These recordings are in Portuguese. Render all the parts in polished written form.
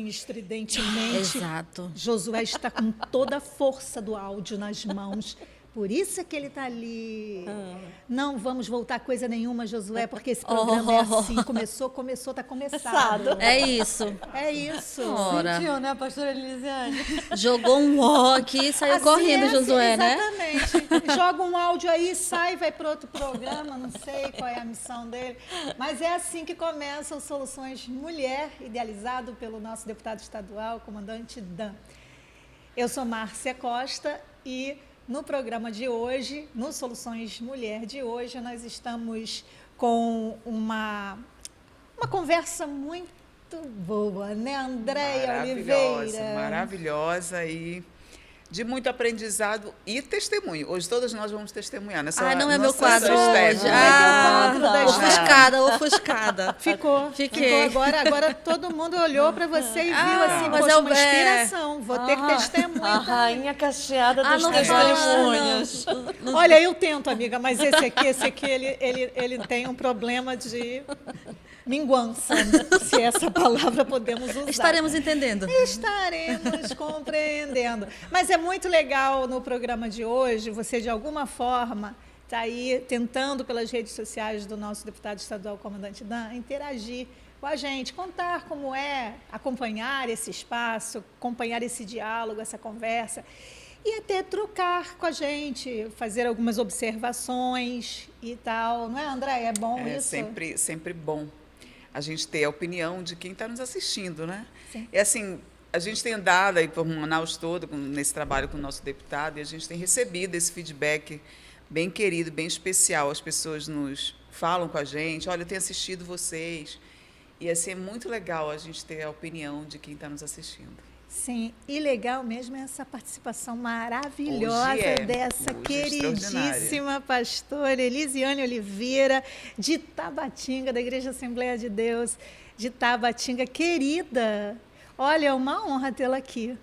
assim estridentemente. Exato. Josué está com toda a força do áudio nas mãos. Por isso é que ele está ali. Não vamos voltar a coisa nenhuma, Josué, porque esse programa é assim. Começou, está começado. É isso. É isso. Ora. Sentiu, né, pastora Elisiane? Jogou um ó aqui e saiu Assim correndo, é, Josué, né? exatamente. Joga um áudio aí, sai, vai para outro programa, não sei qual é a missão dele. Mas é assim que começam o Soluções Mulher, idealizado pelo nosso deputado estadual, comandante Dan. Eu sou Márcia Costa e no programa de hoje, no Soluções Mulher de hoje, nós estamos com uma conversa muito boa, né, Andréia Oliveira? Maravilhosa e de muito aprendizado e testemunho. Hoje todas nós vamos testemunhar. Nessa, Não é meu quadro Esther. hoje. Ofuscada. Ficou agora todo mundo olhou para você e viu assim, mas poxa, é uma inspiração, vou ter que testemunhar. A rainha cacheada dos não testemunhos. Olha, eu tento, amiga, mas esse aqui ele tem um problema de minguança, se essa palavra podemos usar. Estaremos entendendo. Estaremos compreendendo. Mas é muito legal no programa de hoje, você de alguma forma está aí tentando pelas redes sociais do nosso deputado estadual, comandante Dan, interagir com a gente, contar como é acompanhar esse espaço, acompanhar esse diálogo, essa conversa e até trocar com a gente, fazer algumas observações e tal. Não é, André? É bom isso? Sempre bom a gente ter a opinião de quem está nos assistindo, né? Sim. É assim, a gente tem andado aí por Manaus todo nesse trabalho com o nosso deputado e a gente tem recebido esse feedback bem querido, bem especial. As pessoas nos falam com a gente, olha, eu tenho assistido vocês. E assim, é muito legal a gente ter a opinião de quem está nos assistindo. Sim, e legal mesmo é essa participação maravilhosa dessa queridíssima pastora Elisiane Oliveira, de Tabatinga, da Igreja Assembleia de Deus, de Tabatinga, querida. Olha, é uma honra tê-la aqui.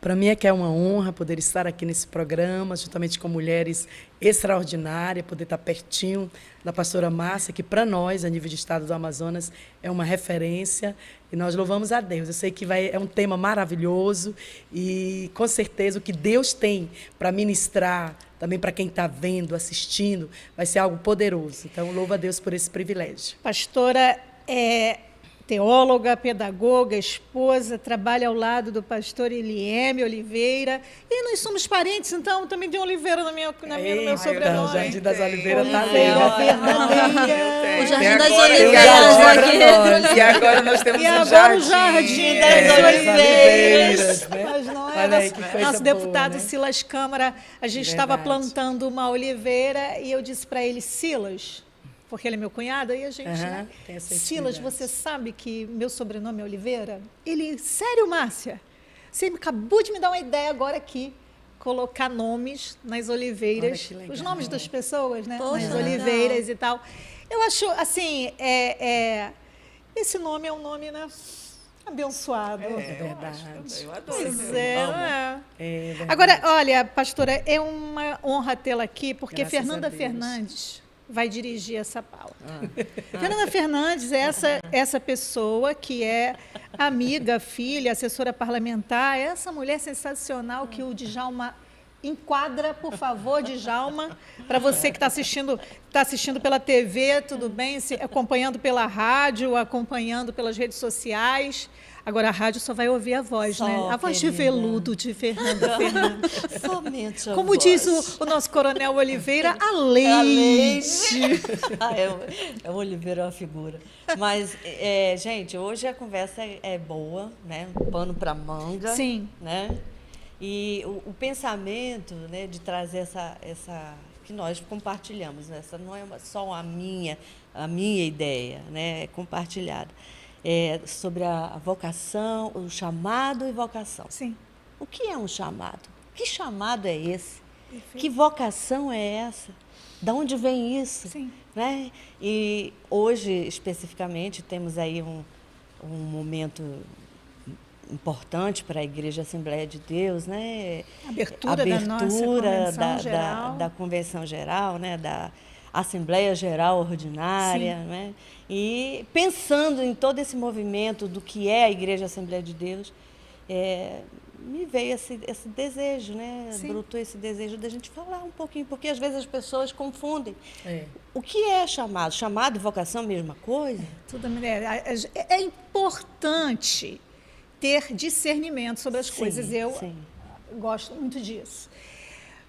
Para mim é que é uma honra poder estar aqui nesse programa, juntamente com mulheres extraordinárias, poder estar pertinho da pastora Márcia, que para nós, a nível de estado do Amazonas, é uma referência e nós louvamos a Deus. Eu sei que é um tema maravilhoso e, com certeza, o que Deus tem para ministrar, também para quem está vendo, assistindo, vai ser algo poderoso. Então, louvo a Deus por esse privilégio. Pastora teóloga, pedagoga, esposa, trabalha ao lado do pastor Elieme Oliveira. E nós somos parentes, então também tem Oliveira no meu sobrenome. O Jardim das Oliveiras está ali. O Jardim das Oliveiras aqui. E agora nós temos o Jardim das Oliveiras. Mas não é? Olha aí, que coisa Nosso boa, deputado né? Silas Câmara, a gente estava plantando uma oliveira e eu disse para ele, Silas, porque ele é meu cunhado, aí a gente, né? Silas, você sabe que meu sobrenome é Oliveira? Ele, sério, Márcia? Você acabou de me dar uma ideia agora aqui, colocar nomes nas oliveiras, os nomes das pessoas, né? Poxa, nas oliveiras e tal. Eu acho, assim, esse nome é um nome, né? Abençoado. É verdade. Eu adoro. Pois é. Verdade. Agora, olha, pastora, é uma honra tê-la aqui, porque Graças Fernanda a Deus. Fernandes vai dirigir essa Paula. Fernanda Fernandes é essa pessoa que é amiga, filha, assessora parlamentar, essa mulher sensacional que o Djalma enquadra, por favor, Djalma, para você que está assistindo pela TV, tudo bem, acompanhando pela rádio, acompanhando pelas redes sociais. Agora, a rádio só vai ouvir a voz, Só, né? A voz de querida. veludo de Fernanda Fernandes. Somente a Como voz. diz o nosso coronel Oliveira, a leite. O Oliveira é uma figura. Mas, gente, hoje a conversa é boa, né? Pano para manga. Sim. Né? E o pensamento, né, de trazer essa que nós compartilhamos, né? Essa não é só a minha ideia, né? É compartilhada. Sobre a vocação, o chamado e vocação. Sim. O que é um chamado? Que chamado é esse? Perfeito. Que vocação é essa? De onde vem isso? Sim. Né? E hoje, especificamente, temos aí um momento importante para a Igreja Assembleia de Deus, né? Abertura da nossa Convenção Geral. Da Convenção Geral, né? Assembleia Geral Ordinária, né? E pensando em todo esse movimento do que é a Igreja Assembleia de Deus, me veio esse desejo, né? Sim. Brotou esse desejo da gente falar um pouquinho, porque às vezes as pessoas confundem. É. O que é chamado? Chamado e vocação, mesma coisa? Tudo é importante ter discernimento sobre as Sim, coisas. Eu sim. gosto muito disso.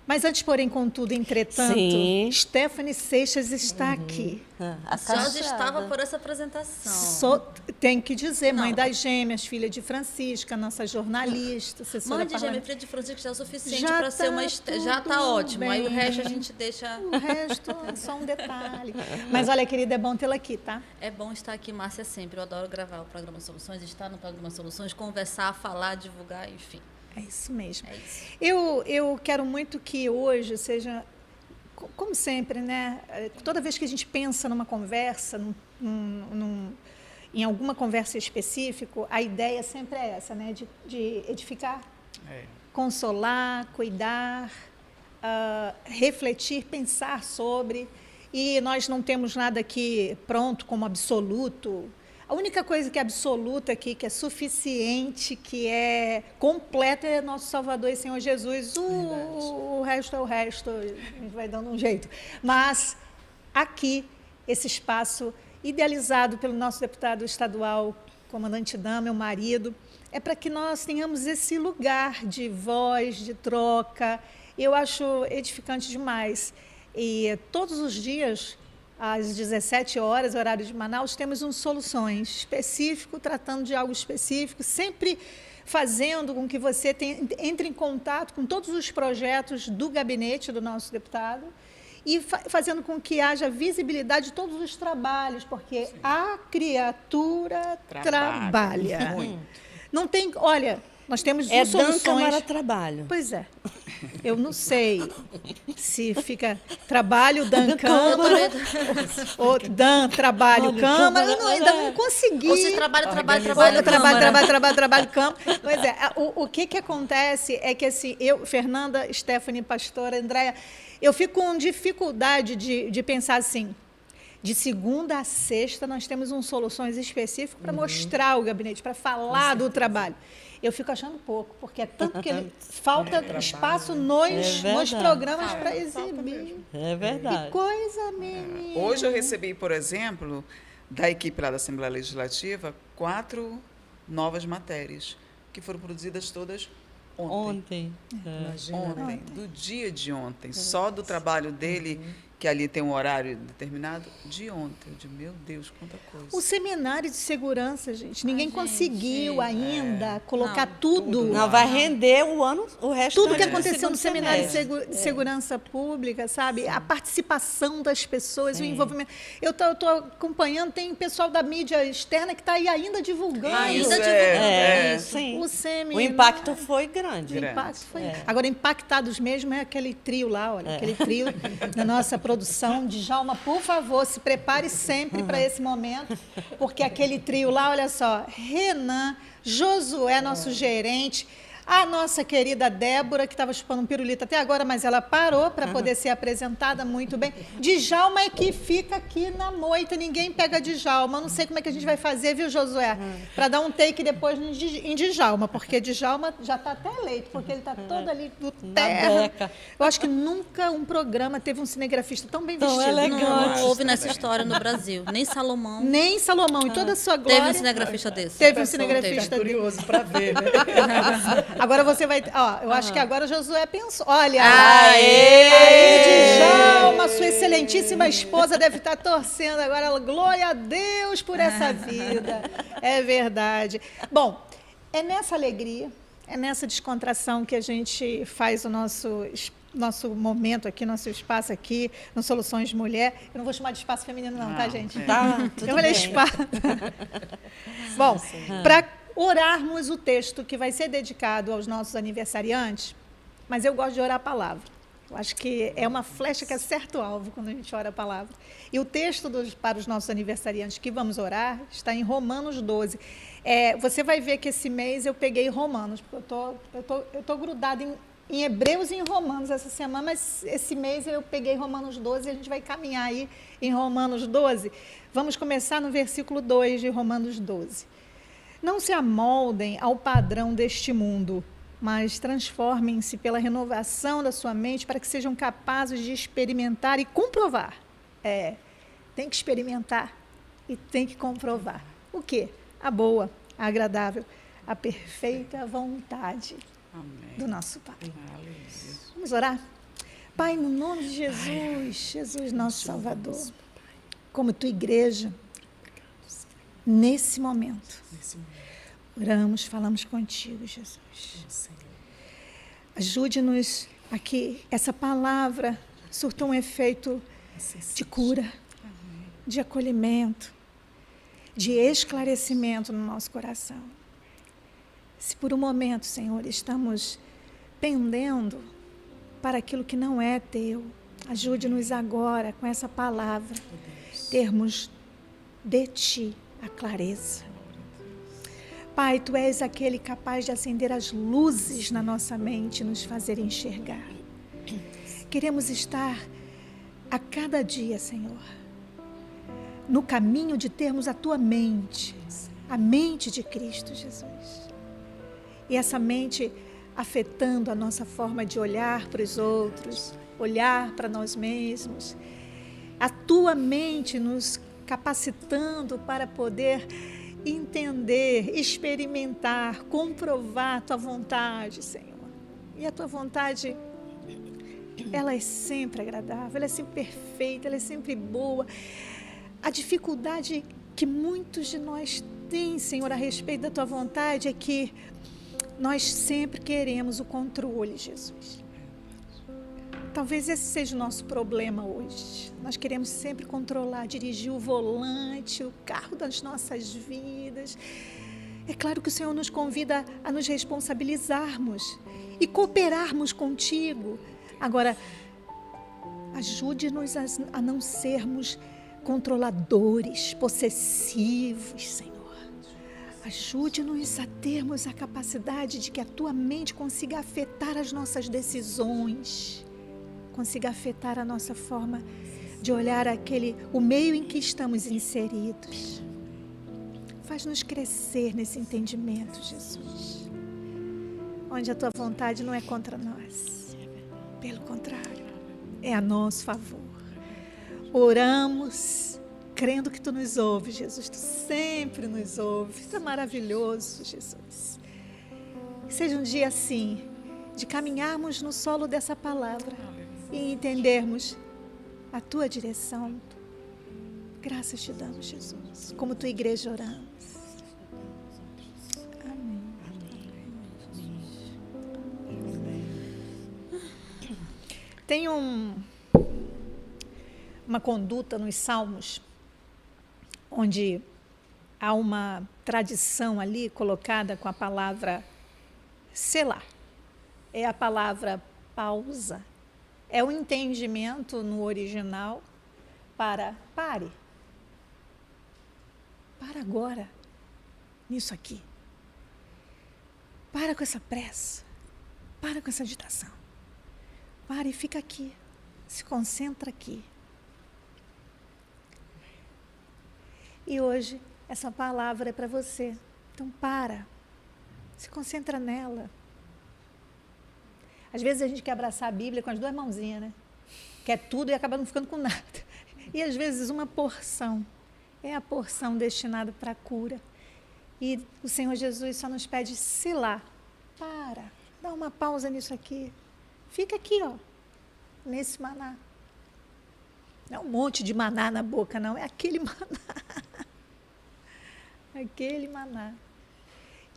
Mas antes, porém, contudo, entretanto, Sim. Stephanie Seixas está aqui. A Jorge caçada. estava por essa apresentação. Tem que dizer, mãe Não. das gêmeas, filha de Francisca, nossa jornalista, assessora Mãe de gêmea, parlamentar. filha de Francisco já é o suficiente Já para ser uma... tá Já está tudo ótimo. Aí o bem. resto a gente deixa... O resto é só um detalhe. Mas olha, querida, é bom tê-la aqui, tá? É bom estar aqui, Márcia, sempre. Eu adoro gravar o programa Soluções, estar no programa Soluções, conversar, falar, divulgar, enfim. É isso mesmo. É isso. Eu quero muito que hoje seja, como sempre, né? Toda vez que a gente pensa numa conversa, em alguma conversa específica, a ideia sempre é essa, né? De edificar, consolar, cuidar, refletir, pensar sobre. E nós não temos nada aqui pronto como absoluto. A única coisa que é absoluta aqui, que é suficiente, que é completa, é nosso Salvador e Senhor Jesus. O resto é o resto, a gente vai dando um jeito. Mas aqui, esse espaço idealizado pelo nosso deputado estadual, comandante Dan, meu marido, é para que nós tenhamos esse lugar de voz, de troca. Eu acho edificante demais. E todos os dias, às 17 horas, horário de Manaus, temos um Soluções específico, tratando de algo específico, sempre fazendo com que você entre em contato com todos os projetos do gabinete do nosso deputado e fazendo com que haja visibilidade de todos os trabalhos, porque a criatura trabalha. Não tem, olha, nós temos É Dan soluções. Câmara Trabalho. Pois é. Eu não sei se fica trabalho, Dan Câmara, ou Dan Trabalho Câmara. Eu ainda não consegui. Ou se trabalho, Trabalho, Câmara. Pois é, o que acontece é que assim, eu, Fernanda, Stephanie, pastora, Andréia, eu fico com dificuldade de pensar assim, de segunda a sexta nós temos um Soluções específico para mostrar o gabinete, para falar do trabalho. Eu fico achando pouco, porque é tanto que falta espaço nos programas para exibir. É verdade. Que coisa, menina. Hoje eu recebi, por exemplo, da equipe lá da Assembleia Legislativa, 4 novas matérias, que foram produzidas todas ontem. Imagina, né? Ontem, do dia de ontem. Só do trabalho dele, que ali tem um horário determinado, de ontem. Eu digo, meu Deus, quanta coisa. O seminário de segurança, gente, ninguém gente, conseguiu ainda colocar tudo. Não, vai render o resto Tudo que do aconteceu no segundo seminário semestre. de segurança pública, sabe? A participação das pessoas, o envolvimento. Eu estou acompanhando, tem pessoal da mídia externa que está aí ainda divulgando. Ainda Isso, divulgando isso. Sim. O seminário. O impacto foi grande. O impacto foi. Agora, impactados mesmo é aquele trio lá, olha, aquele trio da nossa produção. Djalma, por favor, se prepare sempre para esse momento, porque aquele trio lá, olha só, Renan, Josué, nosso gerente, a nossa querida Débora, que estava chupando um pirulito até agora, mas ela parou para poder ser apresentada muito bem. Djalma é que fica aqui na moita, ninguém pega Djalma. Não sei como é que a gente vai fazer, viu, Josué? Para dar um take depois em Djalma, porque Djalma já está até eleito, porque ele está todo ali do terra. beca. Eu acho que nunca um programa teve um cinegrafista tão bem vestido. Não houve nessa história no Brasil. Nem Salomão Nem Salomão, em toda a sua glória. teve um cinegrafista desse. Teve um Tá cinegrafista dele. curioso para ver, né? Agora você vai. Ó, eu acho que agora Josué pensou. Olha, Aê! aí, Djalma, sua excelentíssima esposa, deve estar torcendo agora. Ela, glória a Deus por essa vida. É verdade. Bom, é nessa alegria, é nessa descontração que a gente faz o nosso momento aqui, nosso espaço aqui, no Soluções Mulher. Eu não vou chamar de espaço feminino, não, tá, gente? Tá, tudo Eu falei bem. espaço. Bom, para orarmos o texto que vai ser dedicado aos nossos aniversariantes, mas eu gosto de orar a palavra. Eu acho que é uma flecha que acerta o alvo quando a gente ora a palavra. E o texto para os nossos aniversariantes que vamos orar está em Romanos 12. Você vai ver que esse mês eu peguei Romanos, porque eu tô grudada em Hebreus e em Romanos essa semana, mas esse mês eu peguei Romanos 12 e a gente vai caminhar aí em Romanos 12. Vamos começar no versículo 2 de Romanos 12. Não se amoldem ao padrão deste mundo, mas transformem-se pela renovação da sua mente para que sejam capazes de experimentar e comprovar. Tem que experimentar e tem que comprovar. O quê? A boa, a agradável, a perfeita vontade do nosso Pai. Vamos orar? Pai, no nome de Jesus, Jesus nosso Salvador, como tua igreja, nesse momento, oramos, falamos contigo, Jesus. Ajude-nos a que essa palavra surta um efeito de cura, de acolhimento, de esclarecimento no nosso coração. Se por um momento, Senhor, estamos pendendo para aquilo que não é teu, ajude-nos agora, com essa palavra, termos de ti a clareza. Pai, tu és aquele capaz de acender as luzes na nossa mente e nos fazer enxergar. Queremos estar a cada dia, Senhor, no caminho de termos a tua mente, a mente de Cristo Jesus. E essa mente afetando a nossa forma de olhar para os outros, olhar para nós mesmos. A tua mente nos capacitando para poder entender, experimentar, comprovar a tua vontade, Senhor. E a tua vontade, ela é sempre agradável, ela é sempre perfeita, ela é sempre boa. A dificuldade que muitos de nós têm, Senhor, a respeito da tua vontade é que nós sempre queremos o controle, Jesus. Talvez esse seja o nosso problema hoje. Nós queremos sempre controlar, dirigir o volante, o carro das nossas vidas. É claro que o Senhor nos convida a nos responsabilizarmos e cooperarmos contigo. Agora, ajude-nos a não sermos controladores, possessivos, Senhor. Ajude-nos a termos a capacidade de que a tua mente consiga afetar as nossas decisões, consiga afetar a nossa forma de olhar o meio em que estamos inseridos. Faz-nos crescer nesse entendimento, Jesus, onde a tua vontade não é contra nós, pelo contrário, é a nosso favor. Oramos crendo que tu nos ouves, Jesus, tu sempre nos ouves. Isso é maravilhoso, Jesus. Que seja um dia assim, de caminharmos no solo dessa palavra e entendermos a tua direção. Graças te damos, Jesus, como tua igreja oramos. Amém. Tem uma conduta nos Salmos, onde há uma tradição ali colocada com a palavra selá. É a palavra pausa. É o entendimento no original para pare. Para agora, nisso aqui. Para com essa pressa. Para com essa agitação. Para e fica aqui. Se concentra aqui. E hoje, essa palavra é para você. Então, para. Se concentra nela. Às vezes, a gente quer abraçar a Bíblia com as duas mãozinhas, né? Quer tudo e acaba não ficando com nada. E, às vezes, uma porção. É a porção destinada para a cura. E o Senhor Jesus só nos pede selá. Para. Dá uma pausa nisso aqui. Fica aqui, ó. Nesse maná. Não é um monte de maná na boca, não. É aquele maná. Aquele maná.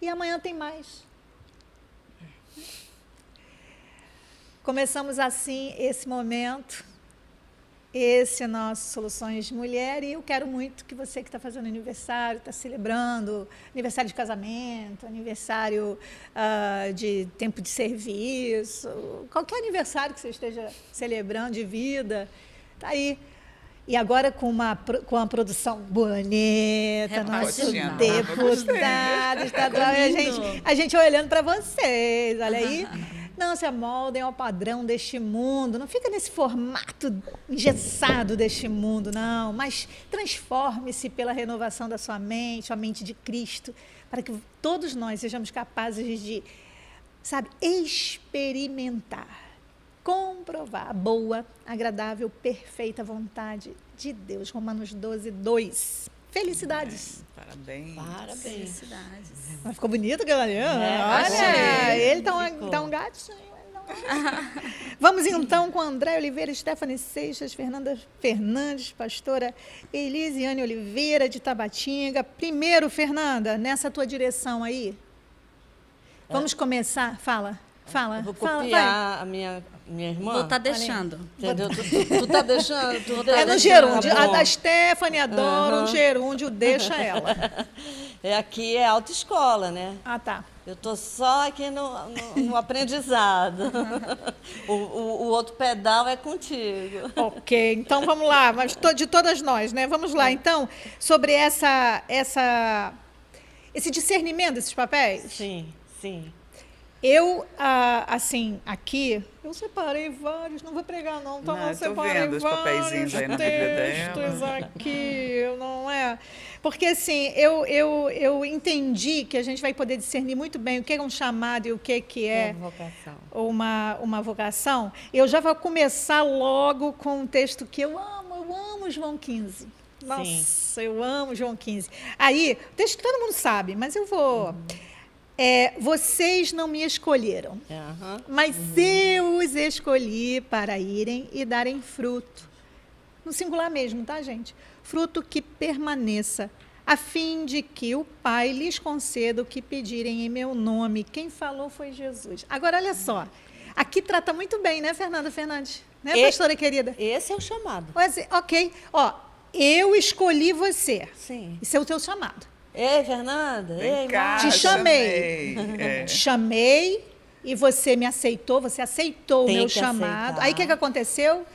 E amanhã tem mais. Começamos assim esse momento. Esse é nosso Soluções Mulher. E eu quero muito que você que está fazendo aniversário, está celebrando aniversário de casamento, aniversário de tempo de serviço, qualquer aniversário que você esteja celebrando de vida, está aí. E agora com a produção bonita, nosso deputado estadual, e a gente olhando para vocês, olha aí. Não se amoldem ao padrão deste mundo. Não fica nesse formato engessado deste mundo, não. Mas transforme-se pela renovação da sua mente, a mente de Cristo, para que todos nós sejamos capazes de, sabe, experimentar, comprovar a boa, agradável, perfeita vontade de Deus. Romanos 12, 2. Felicidades. Parabéns. Parabéns. Felicidades. Mas ficou bonito, galerinha? achei. Olha, ele Ficou. tá um gatinho. Vamos então com André Oliveira, Stephanie Seixas, Fernanda Fernandes, pastora Elisiane Oliveira de Tabatinga. Primeiro, Fernanda, nessa tua direção aí, vamos começar. Fala. Eu vou Fala, copiar a minha irmã. Vou estar deixando. Entendeu? Tu tá deixando. Tu tá É no deixando, gerúndio. tá A bom. da Stephanie adora o gerúndio, deixa ela. Aqui é autoescola, né? Ah, tá. Eu tô só aqui no aprendizado. O outro pedal é contigo. Ok, então vamos lá, mas de todas nós, né? Vamos lá, então, sobre esse discernimento desses papéis. Sim, sim. Eu, assim, aqui, eu separei vários, não vou pregar não, tá? Não, Eu eu tô separei vendo os vários papeizinhos aí na Bíblia textos dela. aqui, não é? Porque, assim, eu entendi que a gente vai poder discernir muito bem o que é um chamado e o que é Vocação. uma vocação. Eu já vou começar logo com um texto que eu amo João 15. Nossa, eu amo João 15. Aí, texto que todo mundo sabe, mas eu vou... vocês não me escolheram, Aham. mas eu os escolhi para irem e darem fruto. No singular mesmo, tá, gente? Fruto que permaneça, a fim de que o Pai lhes conceda o que pedirem em meu nome. Quem falou foi Jesus. Agora, olha só. Aqui trata muito bem, né, Fernanda Fernandes? Né, pastora querida? Esse é o chamado. Ok. Ó, eu escolhi você. Sim. Isso é o teu chamado. Ei, Fernanda. Vem Ei, cá, Márcia. Te chamei. É. Te chamei e você me aceitou, você aceitou o Tem meu que chamado. aceitar. Aí o que aconteceu?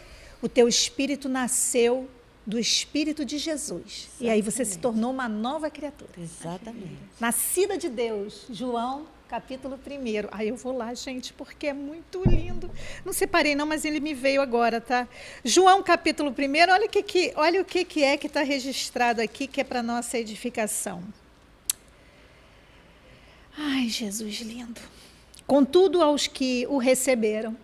O teu espírito nasceu do Espírito de Jesus. E aí você se tornou uma nova criatura. Exatamente. Nascida de Deus. João, capítulo 1. Aí eu vou lá, gente, porque é muito lindo. Não separei não, mas ele me veio agora, tá? João, capítulo 1. Olha o que é que está registrado aqui, que é para nossa edificação. Ai, Jesus lindo. Contudo, aos que o receberam,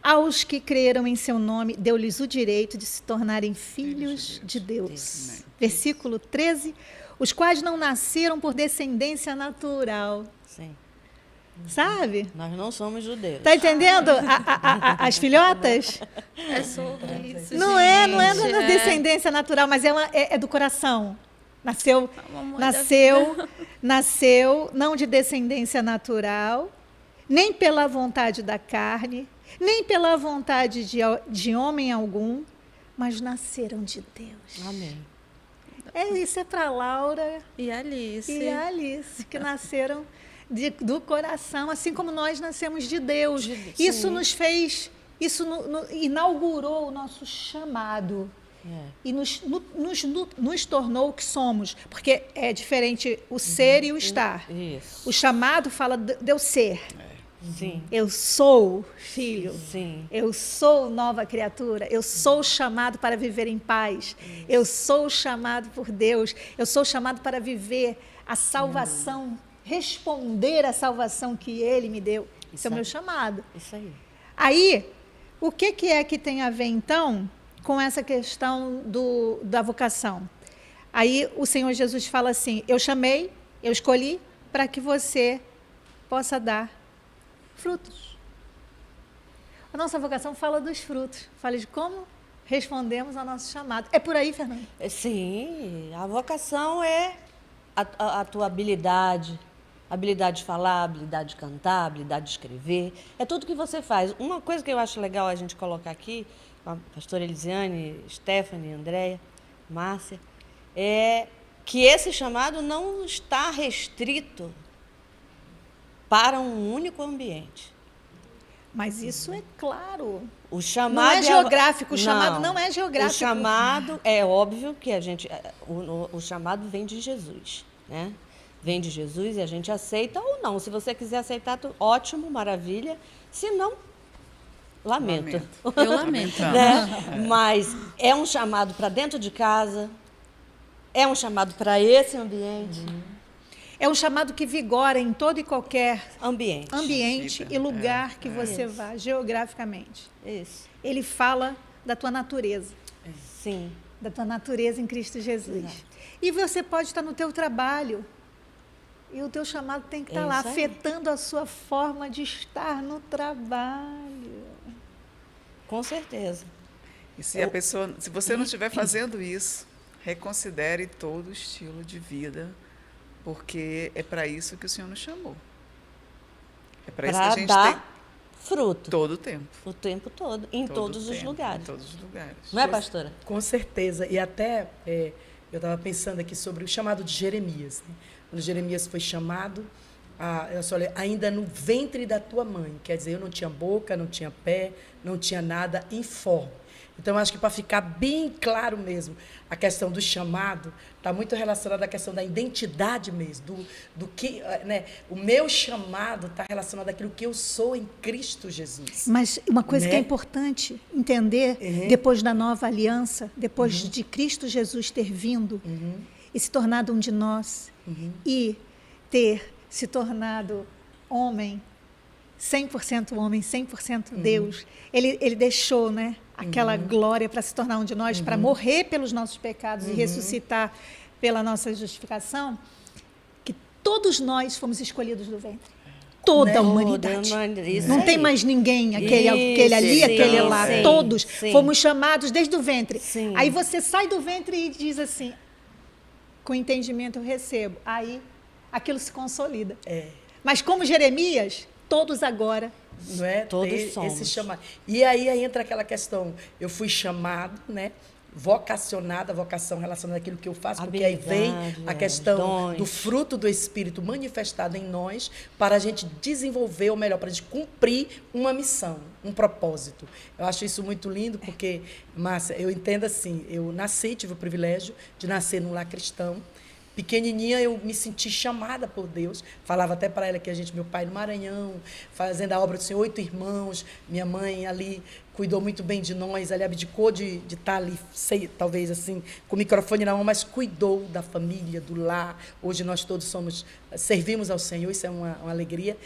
aos que creram em seu nome, deu-lhes o direito de se tornarem filhos de Deus. Versículo 13. Os quais não nasceram por descendência natural. Sim. Sabe? Nós não somos judeus. Tá entendendo? As filhotas? É sobre isso. Não é gente. da descendência natural, mas é do coração. Nasceu não de descendência natural, nem pela vontade da carne, nem pela vontade de homem algum, mas nasceram de Deus. Amém. Isso é para Laura E Alice. e a Alice, que nasceram do coração, assim como nós nascemos de Deus. Isso nos fez, inaugurou o nosso chamado. E nos tornou o que somos. Porque é diferente o ser e o estar. Isso. O chamado fala de eu ser. Sim. Eu sou filho. Sim. Eu sou nova criatura. Eu sou chamado para viver em paz. Eu sou chamado por Deus. Eu sou chamado para viver a salvação, responder à salvação que Ele me deu. Esse é o meu chamado. Isso aí. Aí, o que é que tem a ver, então, com essa questão da vocação? Aí o Senhor Jesus fala assim: eu chamei, eu escolhi para que você possa dar frutos. A nossa vocação fala dos frutos, fala de como respondemos ao nosso chamado. É por aí, Fernanda? Sim, a vocação é a tua habilidade de falar, habilidade de cantar, habilidade de escrever. É tudo que você faz. Uma coisa que eu acho legal a gente colocar aqui, com a pastora Elisiane, Stephanie, Andréia, Márcia, é que esse chamado não está restrito para um único ambiente. Mas isso é claro. O chamado Não é geográfico, o chamado não é geográfico. O chamado é óbvio que o chamado vem de Jesus, né? vem de Jesus e a gente aceita ou não. Se você quiser aceitar, ótimo, maravilha. Se não, lamento. Eu lamento. Né? Mas é um chamado para dentro de casa, é um chamado para esse ambiente. É um chamado que vigora em todo e qualquer Ambiente. e lugar que você vá, geograficamente. Isso. Ele fala da tua natureza, Sim. da tua natureza em Cristo Jesus. E você pode estar no teu trabalho, e o teu chamado tem que estar lá, isso aí. afetando a sua forma de estar no trabalho. Com certeza. E se você não estiver fazendo isso, reconsidere todo o estilo de vida, porque é para isso que o Senhor nos chamou. É para isso que a Para gente dar tem fruto todo o tempo. o tempo todo, em Todo todos o os tempo, lugares. Em todos os lugares. Não é, pastora? Com certeza. E até eu estava pensando aqui sobre o chamado de Jeremias. Né? Quando Jeremias foi chamado, olha, ainda no ventre da tua mãe. Quer dizer, eu não tinha boca, não tinha pé, não tinha nada informe. Então, eu acho que para ficar bem claro mesmo, a questão do chamado está muito relacionada à questão da identidade mesmo, do que, né? O meu chamado está relacionado àquilo que eu sou em Cristo Jesus. Mas uma coisa Né? que é importante entender, depois da nova aliança, depois de Cristo Jesus ter vindo e se tornado um de nós, e ter se tornado homem, 100% homem, 100% Deus, ele deixou, né, aquela glória para se tornar um de nós, para morrer pelos nossos pecados e ressuscitar pela nossa justificação, que todos nós fomos escolhidos do ventre. Toda a humanidade. Não tem mais ninguém, aquele ali, Isso, aquele lá. sim, Todos sim. fomos chamados desde o ventre. Sim. Aí você sai do ventre e diz assim, com entendimento eu recebo. Aí aquilo se consolida. Mas como Jeremias, todos agora. Não é? Todos Ter somos. esse chamado. E aí entra aquela questão, eu fui chamado, né? Vocacionada, vocação relacionada àquilo que eu faço, porque aí vem a questão dons. do fruto do Espírito manifestado em nós para a gente desenvolver, ou melhor, para a gente cumprir uma missão, um propósito. Eu acho isso muito lindo, porque, Márcia, eu entendo assim, eu tive o privilégio de nascer num lar cristão. Pequenininha, eu me senti chamada por Deus. Falava até para ela que meu pai no Maranhão, fazendo a obra do Senhor, 8 irmãos. Minha mãe ali cuidou muito bem de nós, ali abdicou de estar ali, talvez assim, com o microfone na mão, mas cuidou da família, do lar. Hoje nós todos servimos ao Senhor, isso é uma alegria.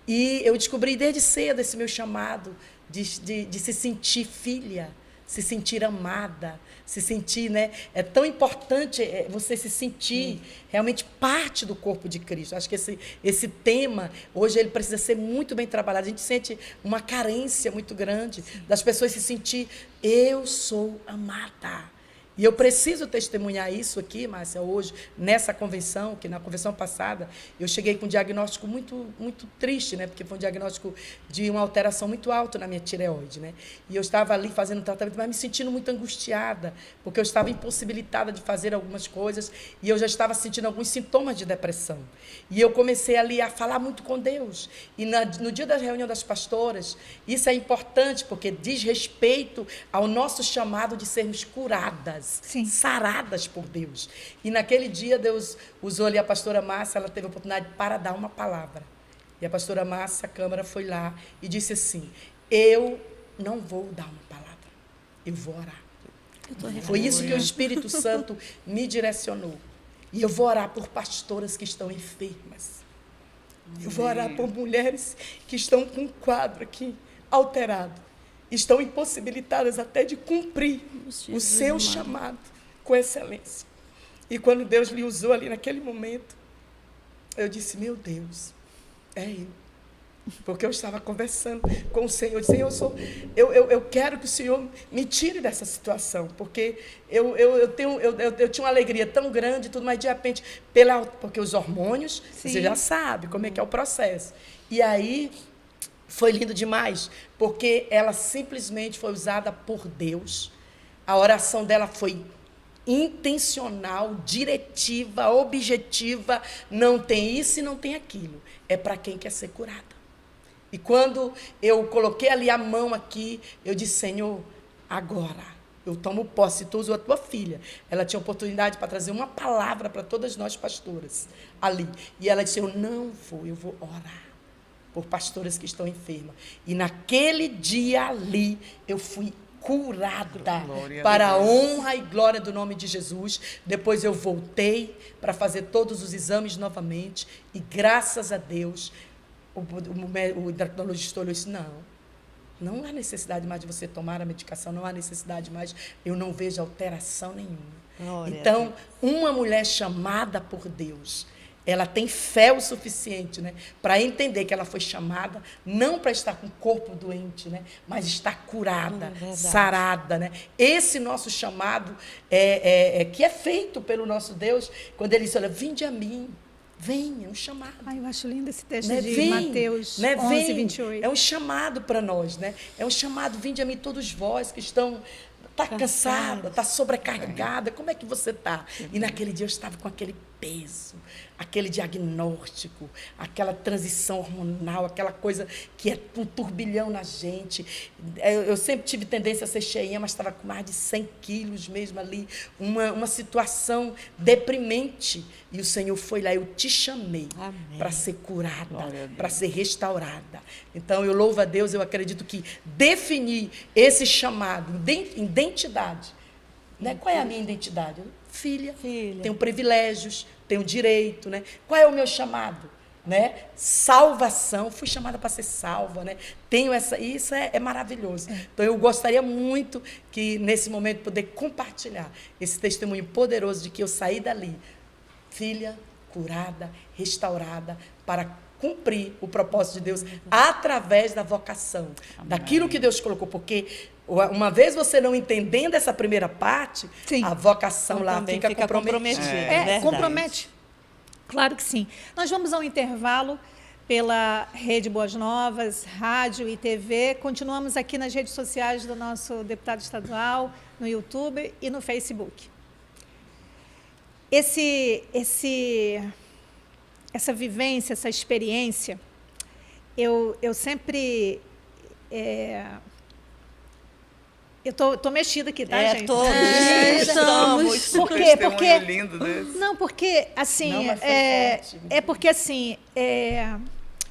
E eu descobri desde cedo esse meu chamado de se sentir filha, se sentir amada, se sentir, né? É tão importante você se sentir realmente parte do corpo de Cristo. Acho que esse tema, hoje, ele precisa ser muito bem trabalhado. A gente sente uma carência muito grande das pessoas se sentir, eu sou amada. E eu preciso testemunhar isso aqui, Márcia, hoje, nessa convenção, que na convenção passada, eu cheguei com um diagnóstico muito, muito triste, né? Porque foi um diagnóstico de uma alteração muito alta na minha tireoide, né? E eu estava ali fazendo tratamento, mas me sentindo muito angustiada, porque eu estava impossibilitada de fazer algumas coisas e eu já estava sentindo alguns sintomas de depressão. E eu comecei ali a falar muito com Deus. E no dia da reunião das pastoras, isso é importante, porque diz respeito ao nosso chamado de sermos curadas. Sim. Saradas por Deus. E naquele dia Deus usou ali a pastora Márcia, ela teve a oportunidade para dar uma palavra. E a pastora Márcia, a Câmara, foi lá e disse assim, eu não vou dar uma palavra, eu vou orar. Foi isso que o Espírito Santo me direcionou. E eu vou orar por pastoras que estão enfermas. Eu vou orar por mulheres que estão com um quadro aqui alterado. Estão impossibilitadas até de cumprir o seu chamado com excelência. E quando Deus lhe usou ali naquele momento, eu disse, meu Deus, é eu. Porque eu estava conversando com o Senhor. Eu disse, Senhor, eu quero que o Senhor me tire dessa situação. Porque eu tinha uma alegria tão grande, tudo, mas de repente, porque os hormônios, você já sabe como é que é o processo. E aí foi lindo demais, porque ela simplesmente foi usada por Deus. A oração dela foi intencional, diretiva, objetiva. Não tem isso e não tem aquilo. É para quem quer ser curada. E quando eu coloquei ali a mão aqui, eu disse, Senhor, agora eu tomo posse, tu usou a tua filha. Ela tinha oportunidade para trazer uma palavra para todas nós pastoras ali. E ela disse, eu não vou, eu vou orar por pastoras que estão enfermas. E naquele dia ali, eu fui curada Glória a para a Deus. honra e glória do nome de Jesus. Depois eu voltei para fazer todos os exames novamente. E graças a Deus, o endocrinologista olhou e disse, não há necessidade mais de você tomar a medicação, não há necessidade mais, eu não vejo alteração nenhuma. Glória a Então, uma mulher chamada por Deus, ela tem fé o suficiente, né, para entender que ela foi chamada não para estar com o corpo doente, né, mas estar curada, Verdade. sarada, né? Esse nosso chamado que é feito pelo nosso Deus, quando ele diz, olha, vinde a mim, venha, um chamado. Ai, eu acho lindo esse texto Né? de Vem, Mateus né? 11, Vem. 28. É um chamado para nós, né? É um chamado, vinde a mim todos vós que estão cansada, está sobrecarregada, como é que você está? E naquele dia eu estava com aquele peso, aquele diagnóstico, aquela transição hormonal, aquela coisa que é um turbilhão na gente. Eu sempre tive tendência a ser cheinha, mas estava com mais de 100 quilos mesmo ali, uma situação deprimente. E o Senhor foi lá, eu te chamei para ser curada, Glória a Deus. para ser restaurada. Então, eu louvo a Deus, eu acredito que definir esse chamado, identidade, né? Qual é a minha identidade? Filha, tenho privilégios, tenho direito, né? Qual é o meu chamado? Né? Salvação, fui chamada para ser salva, né? Tenho isso é maravilhoso. Então eu gostaria muito que nesse momento poder compartilhar esse testemunho poderoso de que eu saí dali, filha, curada, restaurada, para cumprir o propósito de Deus através da vocação, daquilo que Deus colocou, porque uma vez você não entendendo essa primeira parte, Sim. a vocação Então, lá também fica fica comprometida. verdade. Compromete. Claro que sim. Nós vamos ao intervalo pela Rede Boas Novas, rádio e TV. Continuamos aqui nas redes sociais do nosso deputado estadual, no YouTube e no Facebook. Essa vivência, essa experiência, eu sempre... Eu tô mexida aqui, tá, gente? Todos estamos. Por quê? Testemunho Porque lindo desse. não, porque assim, Não, mas foi forte. porque assim,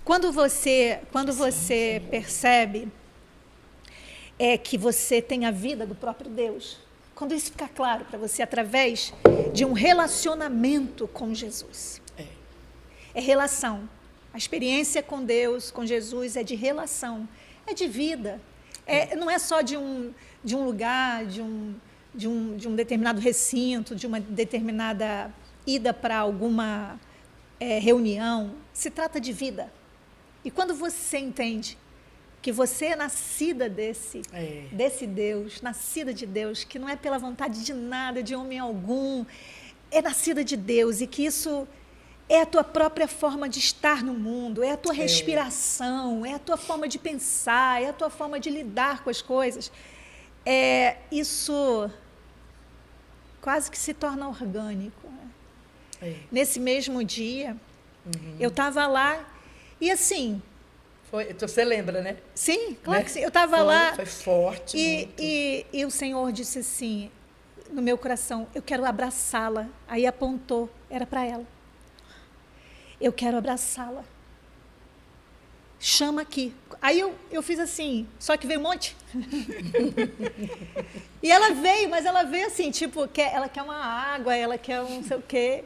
quando você percebe que você tem a vida do próprio Deus, quando isso fica claro para você através de um relacionamento com Jesus, é relação. A experiência com Deus, com Jesus, é de relação, é de vida. Não é só de um lugar, de um determinado recinto, de uma determinada ida para alguma reunião. Se trata de vida. E quando você entende que você é nascida desse Deus, nascida de Deus, que não é pela vontade de nada, de homem algum, é nascida de Deus, e que isso é a tua própria forma de estar no mundo, é a tua respiração, é a tua forma de pensar, é a tua forma de lidar com as coisas. Isso quase que se torna orgânico. Né? Nesse mesmo dia, eu estava lá e assim... Você lembra, né? Sim, claro Né? que sim. Eu estava lá... Foi forte. E o Senhor disse assim, no meu coração, eu quero abraçá-la. Aí apontou, era para ela. Eu quero abraçá-la. Chama aqui. Aí eu fiz assim, só que veio um monte. E ela veio, mas ela veio assim, tipo, ela quer uma água, ela quer um não sei o quê.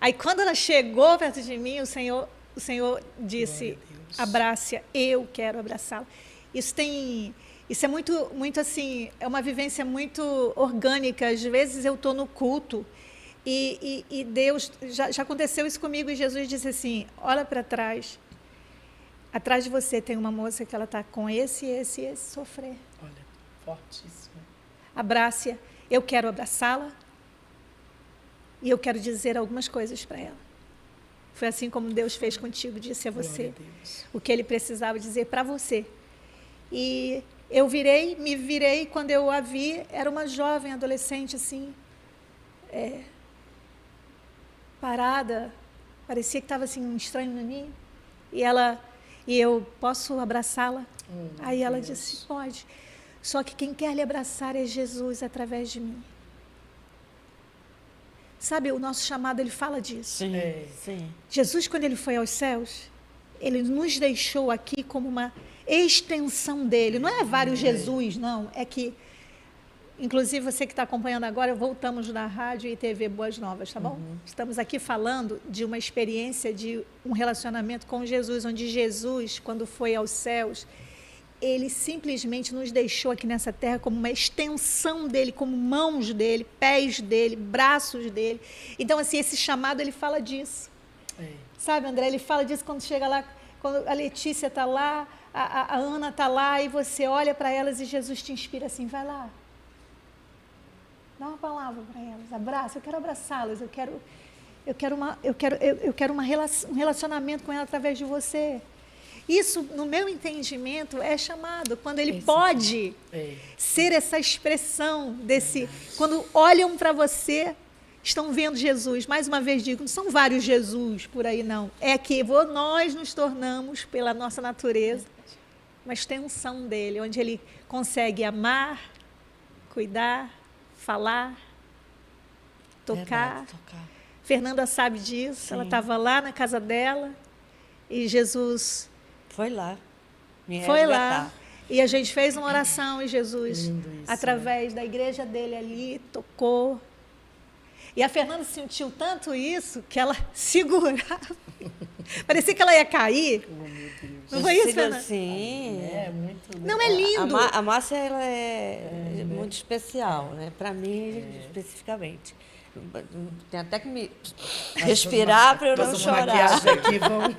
Aí quando ela chegou perto de mim, o Senhor disse, abrace-a, eu quero abraçá-la. Isso é muito, muito assim, é uma vivência muito orgânica. Às vezes eu estou no culto e Deus, já aconteceu isso comigo, e Jesus disse assim, olha para trás, atrás de você tem uma moça que ela está com esse sofrer. Olha, fortíssimo. Abrace-a, eu quero abraçá-la e eu quero dizer algumas coisas para ela. Foi assim como Deus fez contigo, disse a você o que Ele precisava dizer para você. E eu me virei, quando eu a vi, era uma jovem adolescente assim, parada, parecia que estava assim, um estranho em mim, e eu posso abraçá-la? Aí ela disse, pode. Só que quem quer lhe abraçar é Jesus através de mim. Sabe, o nosso chamado, ele fala disso. Sim, sim. Jesus, quando ele foi aos céus, ele nos deixou aqui como uma extensão dele. Não é vários Jesus, não. É que, inclusive você que está acompanhando agora, voltamos na rádio e TV Boas Novas, tá bom? Estamos aqui falando de uma experiência de um relacionamento com Jesus, onde Jesus, quando foi aos céus, ele simplesmente nos deixou aqui nessa terra como uma extensão dele, como mãos dele, pés dele, braços dele. Então, assim, esse chamado, ele fala disso. Sabe, André, ele fala disso quando chega lá, quando a Letícia está lá, a Ana está lá, e você olha para elas e Jesus te inspira assim, vai lá. Dá uma palavra para elas, abraça, eu quero abraçá-las, eu quero um relacionamento com ela através de você. Isso, no meu entendimento, é chamado, quando ele pode ser essa expressão desse... Quando olham para você, estão vendo Jesus. Mais uma vez digo, não são vários Jesus por aí, não. É que nós nos tornamos, pela nossa natureza, uma extensão dele, onde ele consegue amar, cuidar, falar, tocar. Verdade, tocar. Fernanda sabe disso, ela estava lá na casa dela e Jesus... Foi lá. Me Foi lá resgatar. e a gente fez uma oração e Jesus, através da igreja dele ali, tocou. E a Fernanda sentiu tanto isso que ela segurava. Parecia que ela ia cair. Não foi isso, Fernanda? Sim. Muito Não é lindo. A Márcia, ela é muito especial, né? Para mim, especificamente. Tem até que me respirar para eu não chorar. Maquiagem aqui, vamos...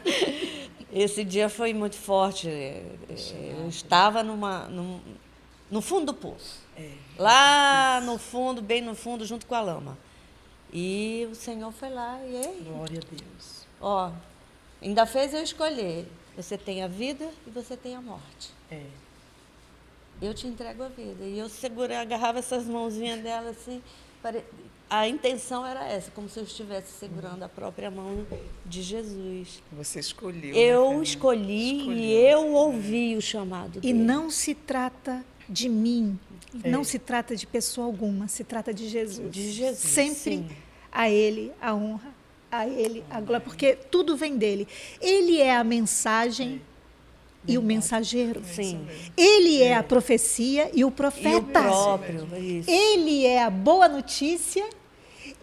Esse dia foi muito forte. Eu estava no fundo do poço. Lá no fundo, bem no fundo, junto com a lama. E o Senhor foi lá e aí, Glória a Deus. ó, ainda fez eu escolher. Você tem a vida e você tem a morte. Eu te entrego a vida. E eu agarrava essas mãozinhas dela assim. A intenção era essa, como se eu estivesse segurando a própria mão de Jesus. Você escolheu. Eu escolhi e eu ouvi o chamado E dele. não se trata de mim, não se trata de pessoa alguma, se trata de Jesus. De Jesus, Sempre sim. a Ele a honra, a Ele a glória, porque tudo vem dele. Ele é a mensagem e o mensageiro. Sim. Ele é a profecia e o profeta. E o próprio, isso. Ele é a boa notícia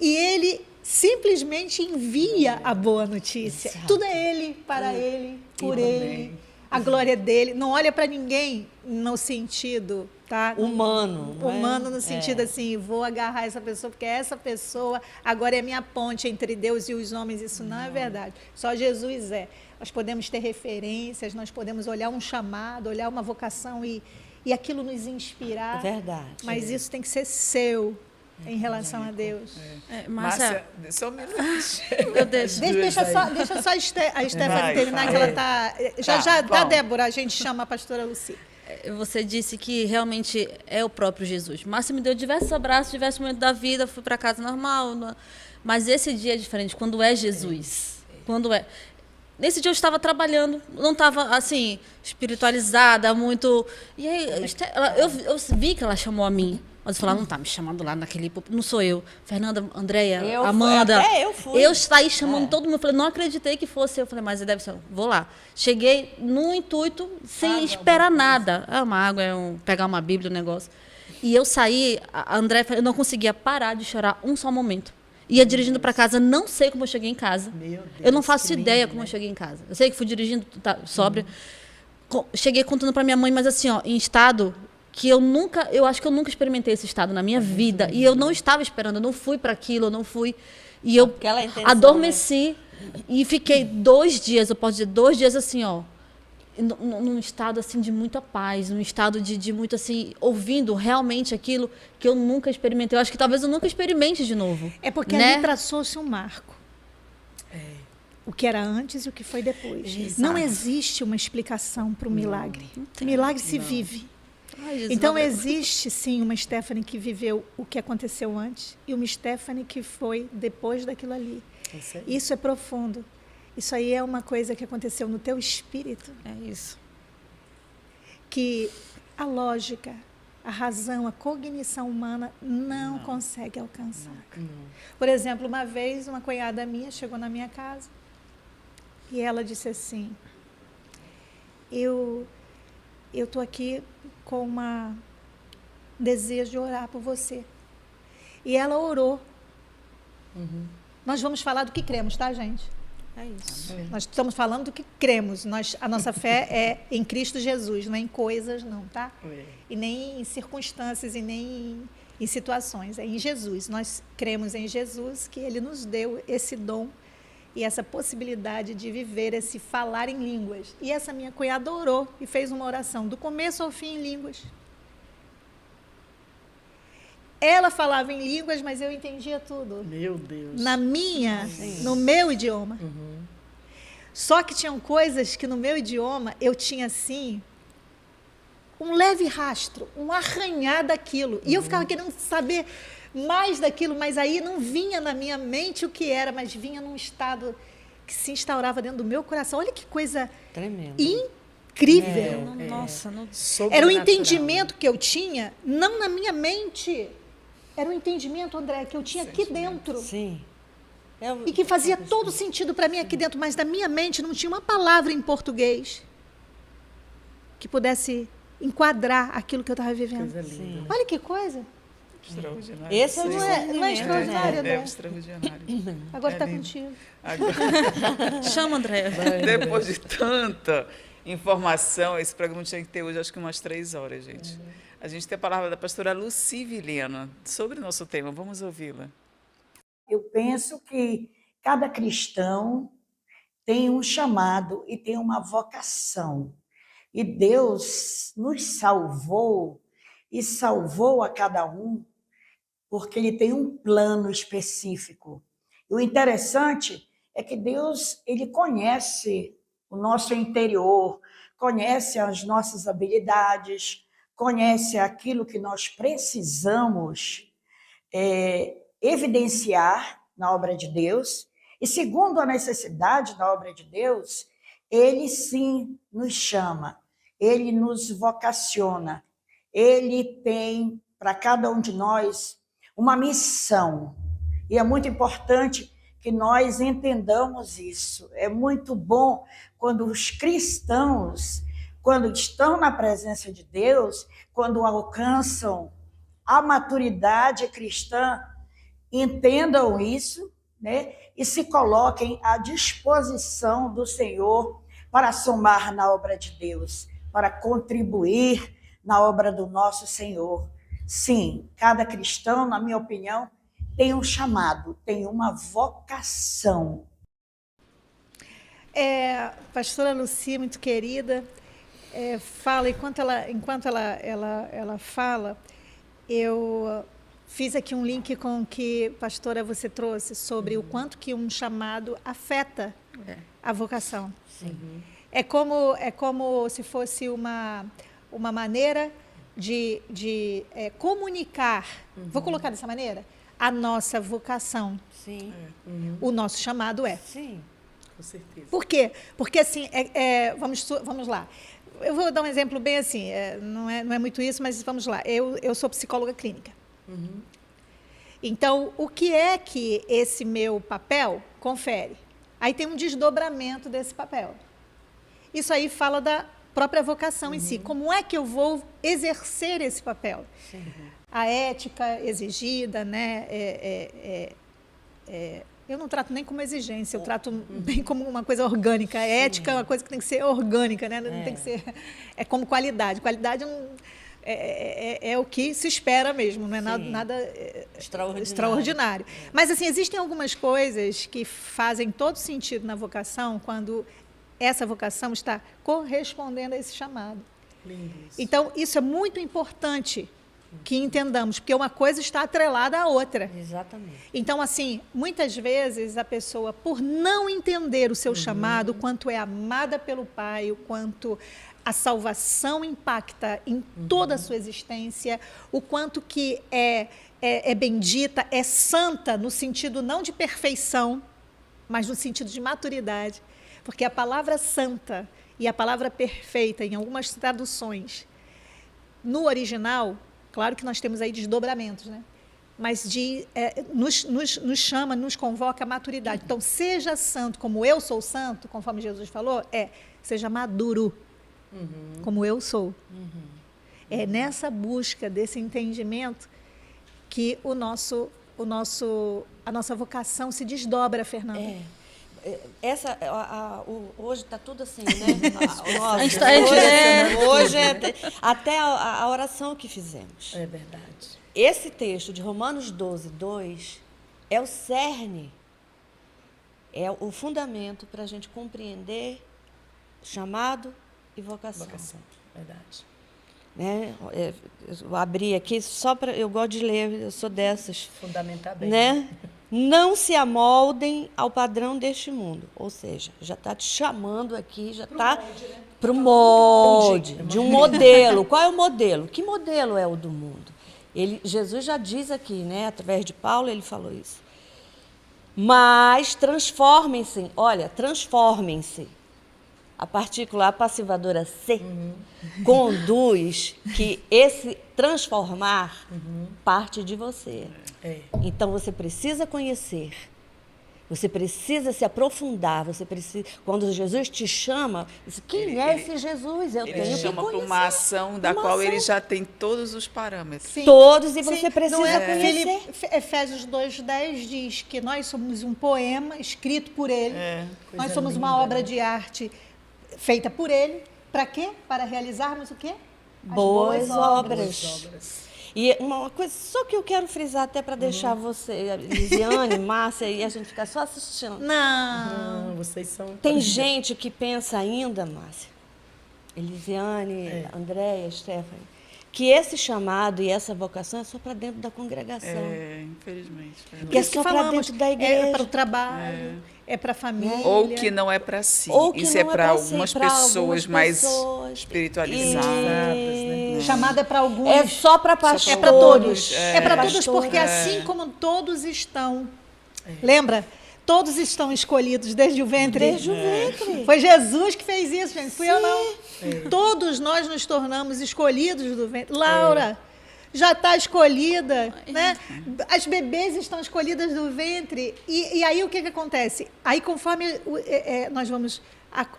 e ele simplesmente envia a boa notícia. Exato. Tudo é ele, para ele, por ele. A glória dele. Não olha para ninguém no sentido, tá? Humano. não é? Humano no sentido assim, vou agarrar essa pessoa porque essa pessoa agora é minha ponte entre Deus e os homens. Isso não é verdade. Só Jesus é. Nós podemos ter referências, nós podemos olhar um chamado, olhar uma vocação e aquilo nos inspirar. Verdade. Mas isso tem que ser seu em relação a Deus. Márcia, só um minuto. eu deixo. Deixa só a Stephanie Vai, terminar, vai. que ela está... Já, bom. Débora, a gente chama a pastora Luci. Você disse que realmente é o próprio Jesus. Márcia me deu diversos abraços, diversos momentos da vida, fui para casa normal, mas esse dia é diferente, quando é Jesus. Quando é... Nesse dia eu estava trabalhando, não estava, assim, espiritualizada, muito... E aí, eu vi que ela chamou a mim. Mas eu falei, ela não está me chamando lá naquele... Não sou eu. Fernanda, Andréia, Amanda. Até eu fui. Eu saí chamando todo mundo. Eu falei, não acreditei que fosse. Eu falei, mas deve ser. Vou lá. Cheguei no intuito, sem esperar nada. Uma água, pegar uma Bíblia, um negócio. E eu saí, a Andréia, eu não conseguia parar de chorar um só momento. Ia dirigindo para casa, não sei como eu cheguei em casa. Meu Deus, eu não faço que ideia lindo, como né? eu cheguei em casa. Eu sei que fui dirigindo sóbria. Cheguei contando para minha mãe, mas assim, ó, em estado que eu acho que eu nunca experimentei esse estado na minha vida. E eu não estava esperando, eu não fui para aquilo, eu não fui. E eu Aquela intenção, adormeci e fiquei 2 dias, eu posso dizer, 2 dias assim, ó, num estado assim de muita paz, num estado de muito assim, ouvindo realmente aquilo que eu nunca experimentei. Eu acho que talvez eu nunca experimente de novo. É porque né? ali traçou-se um marco. O que era antes e o que foi depois. Não existe uma explicação para o milagre. O milagre se vive. Ai, Jesus, Então valeu. existe sim uma Stephanie que viveu o que aconteceu antes e uma Stephanie que foi depois daquilo ali. Isso aí. Isso é profundo. Isso aí é uma coisa que aconteceu no teu espírito, É isso. que a lógica a razão, a cognição humana não consegue alcançar. Por exemplo, uma vez uma cunhada minha chegou na minha casa e ela disse assim: eu estou aqui com um desejo de orar por você. E ela orou. Nós vamos falar do que cremos, tá, gente? É isso. Nós estamos falando do que cremos. A nossa fé é em Cristo Jesus, não é em coisas, não, tá? E nem em circunstâncias, e nem em situações. É em Jesus. Nós cremos em Jesus, que Ele nos deu esse dom e essa possibilidade de viver esse falar em línguas. E essa minha cunhada orou e fez uma oração, do começo ao fim em línguas. Ela falava em línguas, mas eu entendia tudo. Meu Deus. No meu idioma. Só que tinham coisas que no meu idioma eu tinha assim um leve rastro, um arranhar daquilo. E eu ficava querendo saber mais daquilo, mas aí não vinha na minha mente o que era, mas vinha num estado que se instaurava dentro do meu coração. Olha que coisa Tremendo. incrível. Nossa, não... Era o Sobrenatural. entendimento que eu tinha, não na minha mente. Era o entendimento, André, que eu tinha aqui dentro. Sim. E que fazia todo sentido para mim aqui dentro, mas na minha mente não tinha uma palavra em português que pudesse enquadrar aquilo que eu estava vivendo. Coisa linda. Olha que coisa. Extraordinário. Esse é o Não é discernimento, extraordinário, né? É André? extraordinário. Agora está lindo. contigo. Agora, Chama, Andréia. depois de tanta informação, esse programa tinha que ter hoje acho que umas 3 horas, gente. A gente tem a palavra da pastora Lucy Vilhena sobre o nosso tema. Vamos ouvi-la. Eu penso que cada cristão tem um chamado e tem uma vocação. E Deus nos salvou e salvou a cada um porque Ele tem um plano específico. E o interessante é que Deus, Ele conhece o nosso interior, conhece as nossas habilidades, conhece aquilo que nós precisamos evidenciar na obra de Deus, e segundo a necessidade da obra de Deus, Ele sim nos chama, Ele nos vocaciona, Ele tem para cada um de nós uma missão, e é muito importante que nós entendamos isso. É muito bom quando os cristãos, quando estão na presença de Deus, quando alcançam a maturidade cristã, entendam isso, né? E se coloquem à disposição do Senhor para somar na obra de Deus, para contribuir na obra do nosso Senhor. Sim, cada cristão, na minha opinião, tem um chamado, tem uma vocação. Pastora Lucy, muito querida, fala, enquanto ela fala, eu fiz aqui um link com o que, pastora, você trouxe sobre o quanto que um chamado afeta a vocação. Sim. É como se fosse uma maneira de comunicar, vou colocar dessa maneira, a nossa vocação. Sim. O nosso chamado é. Sim. Com certeza. Por quê? Porque assim, vamos lá. Eu vou dar um exemplo bem assim, não é muito isso, mas vamos lá. Eu sou psicóloga clínica. Então, o que é que esse meu papel confere? Aí tem um desdobramento desse papel. Isso aí fala da própria vocação em si. Como é que eu vou exercer esse papel? Sim. A ética exigida, né? Eu não trato nem como exigência, eu trato bem como uma coisa orgânica. A ética é uma coisa que tem que ser orgânica, né? Não tem que ser... É como qualidade. Qualidade é o que se espera mesmo, não é nada extraordinário. Mas, assim, existem algumas coisas que fazem todo sentido na vocação quando essa vocação está correspondendo a esse chamado. Lindo isso. Então, isso é muito importante que entendamos, porque uma coisa está atrelada à outra. Exatamente. Então, assim, muitas vezes a pessoa, por não entender o seu chamado, o quanto é amada pelo Pai, o quanto a salvação impacta em toda a sua existência, o quanto que é bendita, é santa, no sentido não de perfeição, mas no sentido de maturidade. Porque a palavra santa e a palavra perfeita, em algumas traduções, no original, Claro que nós temos aí desdobramentos, né? Mas nos chama, nos convoca à maturidade. Então, seja santo como eu sou santo, conforme Jesus falou, seja maduro, como eu sou. É nessa busca desse entendimento que a nossa vocação se desdobra, Fernanda. Hoje está tudo assim, né? Hoje até a oração que fizemos. É verdade. Esse texto de Romanos 12, 2 é o cerne, é o fundamento para a gente compreender chamado e vocação. Verdade. Né? Eu abri aqui só para... Eu gosto de ler, eu sou dessas. Fundamentar bem. Né? Não se amoldem ao padrão deste mundo. Ou seja, já está te chamando aqui, já está para o molde, de um modelo. Qual é o modelo? Que modelo é o do mundo? Jesus já diz aqui, né? Através de Paulo, ele falou isso. Mas transformem-se. Olha, transformem-se. A partícula passivadora C conduz que esse transformar parte de você. Então, você precisa conhecer. Você precisa se aprofundar. Você precisa. Quando Jesus te chama, quem é esse Jesus? Eu Ele tenho te que chama para conhecer. uma ação da qual ele já tem todos os parâmetros. Sim. Todos, e você Sim, precisa não conhecer. Efésios 2:10 diz que nós somos um poema escrito por ele. Nós Coisa somos uma linda, obra né? de arte feita por ele. Para quê? Para realizarmos o quê? As Boas obras. Boas obras. E uma coisa só que eu quero frisar até para deixar você, Lisiane, Márcia, e a gente ficar só assistindo. Não. Não, vocês são... Tem gente que pensa ainda, Márcia, Elisiane, Andréia, Stephanie, que esse chamado e essa vocação é só para dentro da congregação. Infelizmente. Que é Isso só para falamos, dentro da igreja. É para o trabalho, é para a família. Ou que não é para si. Ou que Isso não é é para pra algumas si, pra pessoas algumas mais pessoas. espiritualizadas. né? Chamada para alguns. É só para pastores. É para todos. É. É para todos, Pastores. porque assim como todos estão. Lembra? Todos estão escolhidos desde o ventre. Desde o ventre. Foi Jesus que fez isso, gente. Fui eu não. Todos nós nos tornamos escolhidos do ventre. Laura já está escolhida, né? As bebês estão escolhidas do ventre. E aí o que acontece? Aí conforme nós vamos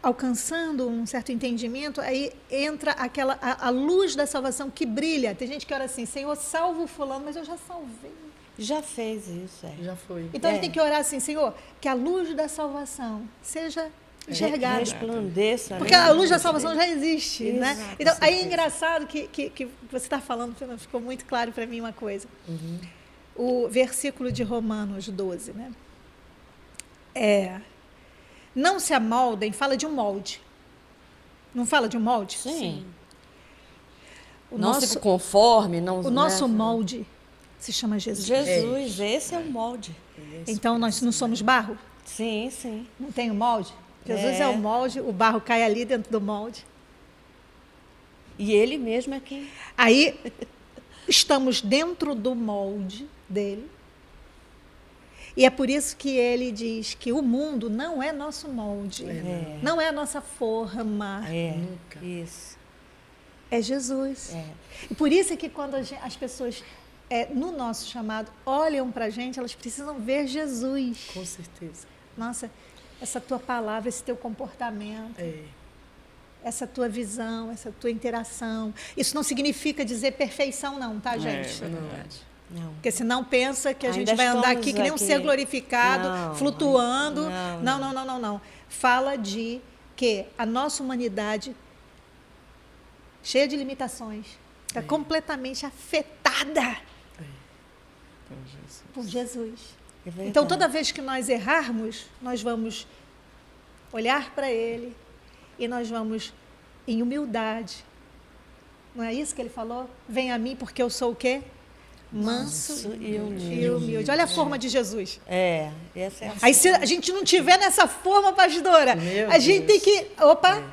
alcançando um certo entendimento, aí entra a luz da salvação que brilha. Tem gente que ora assim, Senhor, salva o fulano, mas eu já salvei. Já fez isso, Já foi. Então a gente tem que orar assim, Senhor, que a luz da salvação seja enxergada. Resplandeça. Porque né? a luz da salvação já existe, né? Exato, Então, com aí é certeza. engraçado que você está falando, Fernanda, ficou muito claro para mim uma coisa. O versículo de Romanos 12, né? Não se amoldem, fala de um molde. Não fala de um molde? Sim. O Não nosso, se conforme. Não, o nosso né? molde se chama Jesus. Jesus, esse é o molde. Então, nós não somos barro? Sim, sim. Não tem o molde? Jesus é É. o molde, o barro cai ali dentro do molde. E ele mesmo é quem... Aí, estamos dentro do molde dele. E é por isso que ele diz que o mundo não é nosso molde. Não é a nossa forma. Nunca. Isso. É Jesus. É. E por isso é que quando as pessoas, no nosso chamado, olham para a gente, elas precisam ver Jesus. Com certeza. Nossa, essa tua palavra, esse teu comportamento, essa tua visão, essa tua interação. Isso não significa dizer perfeição, não, tá, gente? Não. Porque senão pensa que a Ainda gente vai andar estamos aqui que nem um aqui. ser glorificado, Não, flutuando. não. Não. Fala de que a nossa humanidade, cheia de limitações, está completamente afetada por Jesus. É verdade. Então, toda vez que nós errarmos, nós vamos olhar para Ele e nós vamos, em humildade. Não é isso que Ele falou? Venha a mim porque eu sou o quê? Manso e e humilde. Olha a forma de Jesus. Essa é a Aí, se a gente não tiver nessa forma, pastora, Meu a gente tem Deus. que... Opa!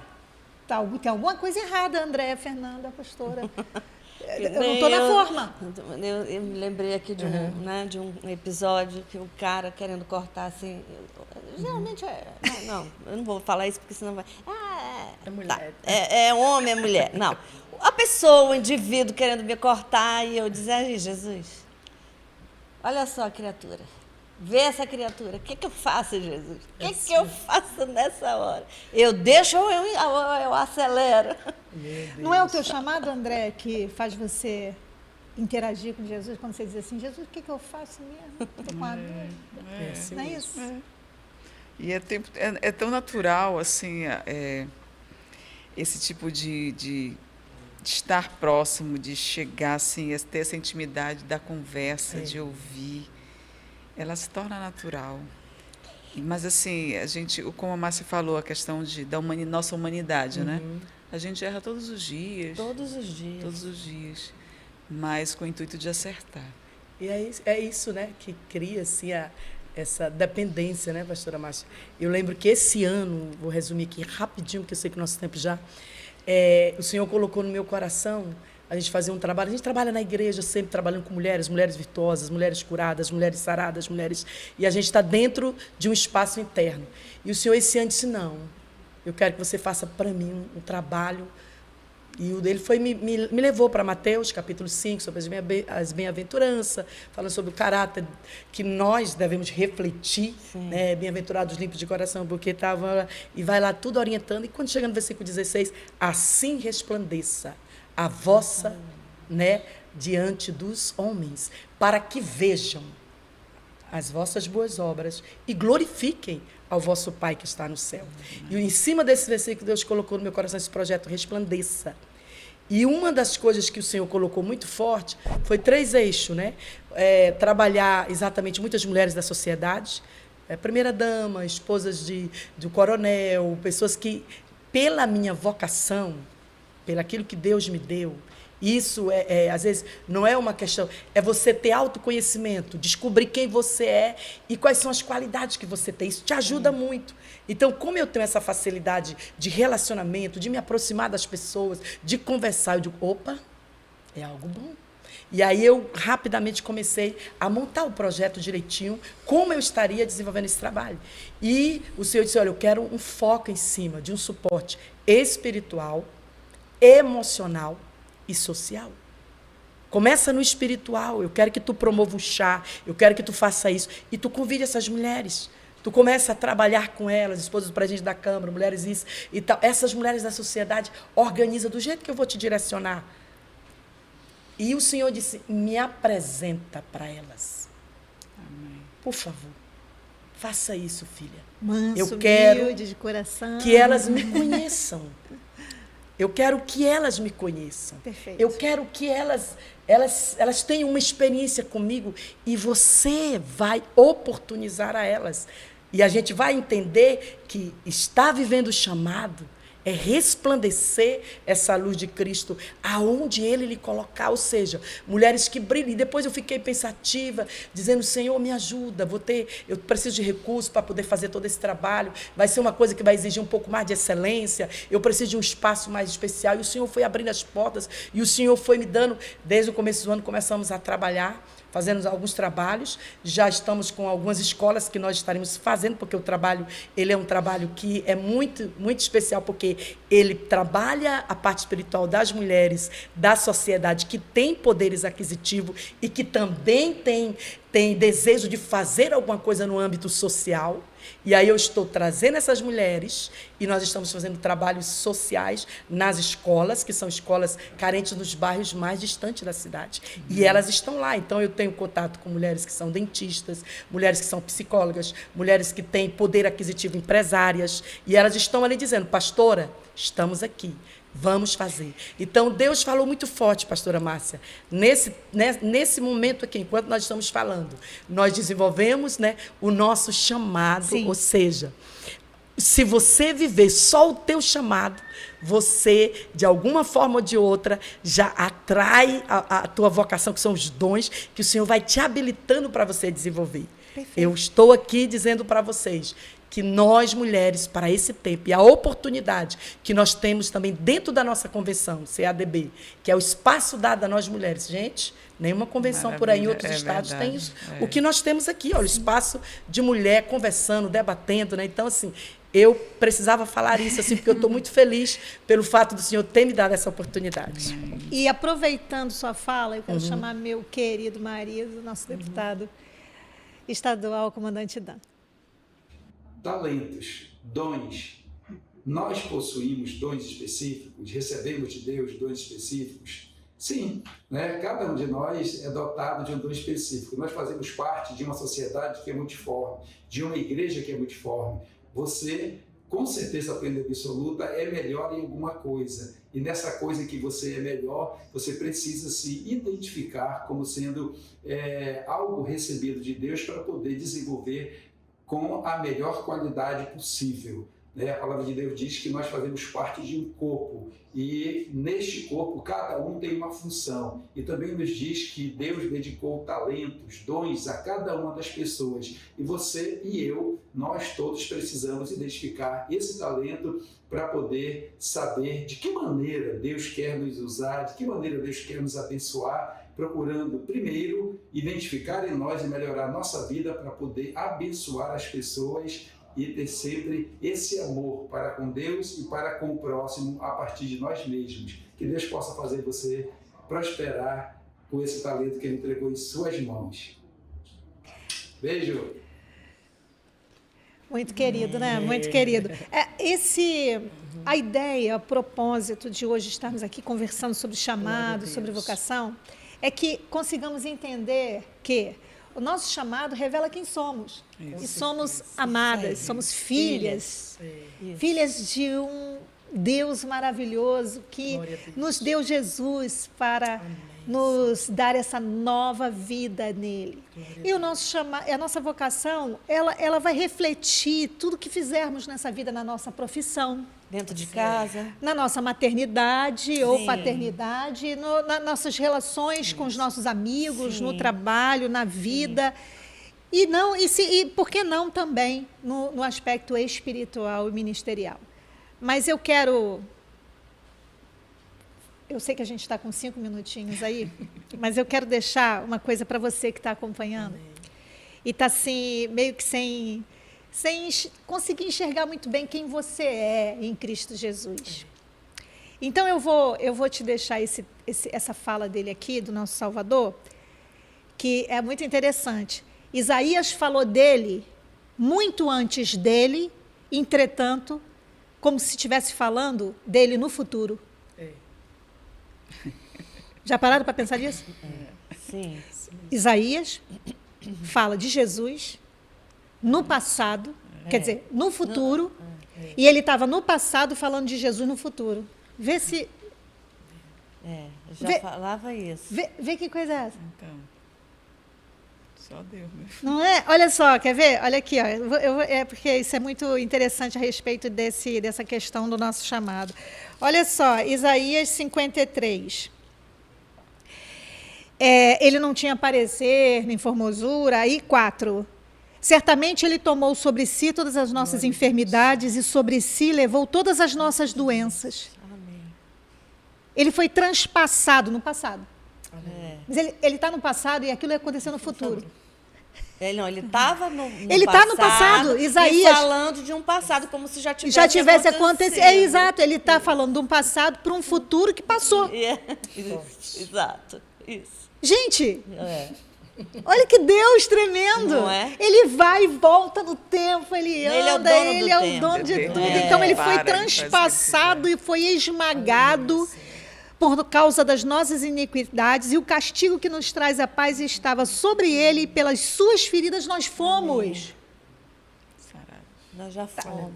Tem alguma coisa errada, Andréia, Fernanda, pastora. Eu não estou na forma. Eu me lembrei aqui de um episódio que o cara querendo cortar assim. Geralmente Não, eu não vou falar isso porque senão vai. É mulher. É homem, é mulher. Não. a pessoa, o indivíduo querendo me cortar, e eu dizer, ai, Jesus, olha só a criatura. Vê essa criatura. O que eu faço, Jesus? O que eu faço nessa hora? Eu deixo ou eu acelero? Não é o teu chamado, André, que faz você interagir com Jesus quando você diz assim, Jesus, o que eu faço mesmo? Estou com a dúvida. Não é isso? E é tão natural, assim, esse tipo de estar próximo, de chegar, assim, a ter essa intimidade da conversa, de ouvir. Ela se torna natural. Mas, assim, como a Márcia falou, a questão da nossa humanidade, né? A gente erra todos os dias. Todos os dias. Todos os dias. Mas com o intuito de acertar. E é isso, né, que cria, assim, essa dependência, né, pastora Márcia? Eu lembro que esse ano, vou resumir aqui rapidinho, porque eu sei que o nosso tempo já... o Senhor colocou no meu coração a gente fazer um trabalho. A gente trabalha na igreja sempre trabalhando com mulheres virtuosas, mulheres curadas, mulheres saradas, e a gente está dentro de um espaço interno. E o Senhor esse ano disse, não, eu quero que você faça para mim um trabalho. E ele me levou para Mateus, capítulo 5, sobre as bem-aventuranças, falando sobre o caráter que nós devemos refletir, né? Bem-aventurados limpos de coração, porque estava... E vai lá tudo orientando. E quando chega no versículo 16, assim resplandeça a vossa, né, diante dos homens, para que vejam as vossas boas obras e glorifiquem ao vosso Pai que está no céu. E em cima desse versículo, Deus colocou no meu coração esse projeto Resplandeça. E uma das coisas que o Senhor colocou muito forte foi 3 eixos, né? Trabalhar exatamente muitas mulheres da sociedade, primeira-dama, esposas do coronel, pessoas que, pela minha vocação, pelo aquilo que Deus me deu, isso às vezes não é uma questão, é você ter autoconhecimento, descobrir quem você é e quais são as qualidades que você tem. Isso te ajuda muito. Então, como eu tenho essa facilidade de relacionamento, de me aproximar das pessoas, de conversar, eu digo, opa, é algo bom. E aí eu rapidamente comecei a montar o projeto direitinho, como eu estaria desenvolvendo esse trabalho. E o Senhor disse, olha, eu quero um foco em cima de um suporte espiritual, emocional e social. Começa no espiritual. Eu quero que tu promova um chá, eu quero que tu faça isso. E tu convide essas mulheres. Tu começa a trabalhar com elas, esposas do presidente da Câmara, mulheres isso e tal. Essas mulheres da sociedade organiza do jeito que eu vou te direcionar. E o Senhor disse, me apresenta para elas. Amém. Por favor, faça isso, filha. Manso, eu quero humilde, de coração. Que elas me conheçam. Eu quero que elas me conheçam. Perfeito. Eu quero que elas tenham uma experiência comigo e você vai oportunizar a elas. E a gente vai entender que estar vivendo o chamado é resplandecer essa luz de Cristo aonde Ele lhe colocar, ou seja, mulheres que brilhem. E depois eu fiquei pensativa, dizendo, Senhor, me ajuda, eu preciso de recursos para poder fazer todo esse trabalho, vai ser uma coisa que vai exigir um pouco mais de excelência, eu preciso de um espaço mais especial, e o Senhor foi abrindo as portas, e o Senhor foi me dando, desde o começo do ano, começamos a trabalhar, fazendo alguns trabalhos, já estamos com algumas escolas que nós estaremos fazendo, porque o trabalho, ele é um trabalho que é muito, muito especial, porque ele trabalha a parte espiritual das mulheres, da sociedade, que tem poderes aquisitivos e que também tem desejo de fazer alguma coisa no âmbito social. E aí eu estou trazendo essas mulheres e nós estamos fazendo trabalhos sociais nas escolas, que são escolas carentes nos bairros mais distantes da cidade. E elas estão lá. Então, eu tenho contato com mulheres que são dentistas, mulheres que são psicólogas, mulheres que têm poder aquisitivo, empresárias. E elas estão ali dizendo, pastora, estamos aqui. Vamos fazer. Então, Deus falou muito forte, pastora Márcia. Nesse momento aqui, enquanto nós estamos falando, nós desenvolvemos, né, o nosso chamado. Sim. Ou seja, se você viver só o teu chamado, você, de alguma forma ou de outra, já atrai a tua vocação, que são os dons, que o Senhor vai te habilitando para você desenvolver. Perfeito. Eu estou aqui dizendo para vocês que nós, mulheres, para esse tempo, e a oportunidade que nós temos também dentro da nossa convenção, CADB, que é o espaço dado a nós mulheres. Gente, nenhuma convenção por aí em outros estados verdade, tem isso. O que nós temos aqui, olha, o espaço de mulher conversando, debatendo, né? Então, assim, eu precisava falar isso, assim, porque eu estou muito feliz pelo fato do Senhor ter me dado essa oportunidade. E aproveitando sua fala, eu quero chamar meu querido marido, nosso deputado estadual, comandante Dan. Talentos, dons. Nós possuímos dons específicos, recebemos de Deus dons específicos. Sim, né? Cada um de nós é dotado de um dom específico. Nós fazemos parte de uma sociedade que é multiforme, de uma igreja que é multiforme. Você, com certeza plena e absoluta, é melhor em alguma coisa. E nessa coisa que você é melhor, você precisa se identificar como sendo algo recebido de Deus para poder desenvolver com a melhor qualidade possível. A palavra de Deus diz que nós fazemos parte de um corpo e neste corpo cada um tem uma função. E também nos diz que Deus dedicou talentos, dons a cada uma das pessoas. E você e eu, nós todos precisamos identificar esse talento para poder saber de que maneira Deus quer nos usar, de que maneira Deus quer nos abençoar, procurando primeiro identificar em nós e melhorar a nossa vida para poder abençoar as pessoas e ter sempre esse amor para com Deus e para com o próximo a partir de nós mesmos. Que Deus possa fazer você prosperar com esse talento que Ele entregou em suas mãos. Beijo! Muito querido, né? Muito querido. A ideia, o propósito de hoje estarmos aqui conversando sobre chamado, sobre vocação, é que consigamos entender que o nosso chamado revela quem somos. E somos amadas, somos filhas. Filhas de um Deus maravilhoso que nos deu Jesus para nos dar essa nova vida nele. E o nosso a nossa vocação, ela vai refletir tudo que fizermos nessa vida, na nossa profissão. Dentro de casa. Na nossa maternidade ou paternidade, nas nossas relações com os nossos amigos, no trabalho, na vida. E por que não também no aspecto espiritual e ministerial. Mas eu sei que a gente está com 5 minutinhos aí, mas eu quero deixar uma coisa para você que está acompanhando. E está assim, meio que sem conseguir enxergar muito bem quem você é em Cristo Jesus. Então, eu vou te deixar essa fala dele aqui, do nosso Salvador, que é muito interessante. Isaías falou dele muito antes dele, entretanto, como se estivesse falando dele no futuro. Já pararam para pensar nisso? Sim. Isaías fala de Jesus no passado, quer dizer, no futuro, e ele estava no passado falando de Jesus no futuro. Vê se... falava isso. Vê que coisa é essa. Então, só Deus mesmo. Não é? Olha só, quer ver? Olha aqui, ó, porque isso é muito interessante a respeito dessa questão do nosso chamado. Olha só, Isaías 53. Ele não tinha parecer, nem formosura. Aí, 4. Certamente ele tomou sobre si todas as nossas enfermidades e sobre si levou todas as nossas doenças. Amém. Ele foi transpassado no passado. Mas ele está no passado e aquilo aconteceu no futuro. Ele estava no Ele está no passado, Isaías. E falando de um passado, como se já tivesse acontecido. Exato, ele está falando de um passado para um futuro que passou. Exato, isso. Gente, olha que Deus tremendo. Não é? Ele vai e volta no tempo, ele anda, ele é o dono de tempo. tudo. Então ele foi transpassado e foi esmagado por causa das nossas iniquidades, e o castigo que nos traz a paz estava sobre ele, e pelas suas feridas nós fomos. Nós já fomos.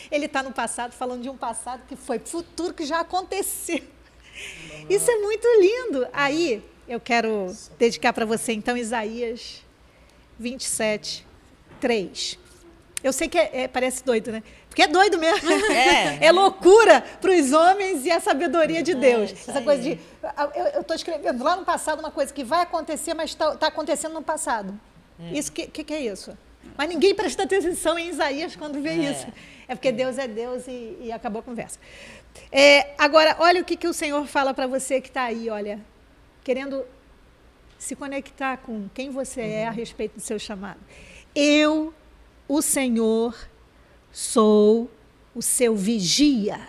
Ele está no passado, falando de um passado que foi futuro, que já aconteceu. Isso é muito lindo. Aí, eu quero dedicar para você, então, Isaías 27, 3. Eu sei que parece doido, né? Porque é doido mesmo. É loucura para os homens e a sabedoria de Deus. Essa coisa de... Eu estou escrevendo lá no passado uma coisa que vai acontecer, mas está acontecendo no passado. Isso, que é isso? Mas ninguém presta atenção em Isaías quando vê isso. É porque Deus é Deus e acabou a conversa. Agora, olha o que o Senhor fala para você que está aí, olha, querendo se conectar com quem você é a respeito do seu chamado. Eu, o Senhor, sou o seu vigia.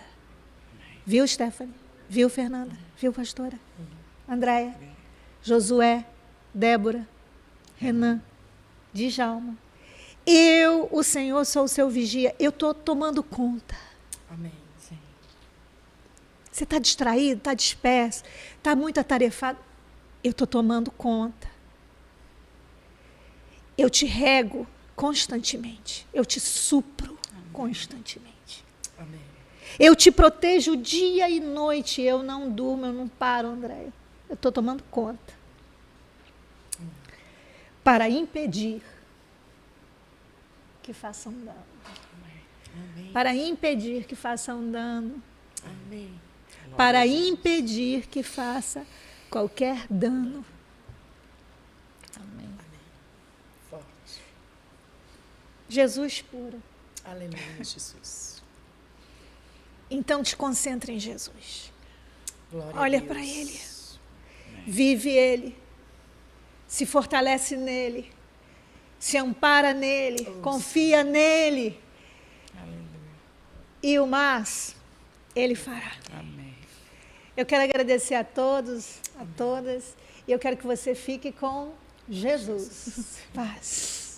Viu, Stephanie? Viu, Fernanda? Viu, pastora? Andréia? Josué? Débora? Renan? Djalma? Eu, o Senhor, sou o seu vigia. Eu estou tomando conta. Amém. Sim. Você está distraído, está disperso, está muito atarefado. Eu estou tomando conta. Eu te rego constantemente. Eu te supro constantemente. Amém. Eu te protejo dia e noite. Eu não durmo, eu não paro, Andréia. Eu estou tomando conta. Para impedir que façam dano. Amém. Para impedir que façam dano. Amém. Para impedir que faça qualquer dano. Amém. Forte. Jesus puro. Aleluia, Jesus. Então te concentre em Jesus. Glória Olha a Deus. para Ele. Vive Ele. Se fortalece nele. Se ampara nele. Confia nele. E o mais, Ele fará. Amém. Eu quero agradecer a todos, a todas. E eu quero que você fique com Jesus. Paz.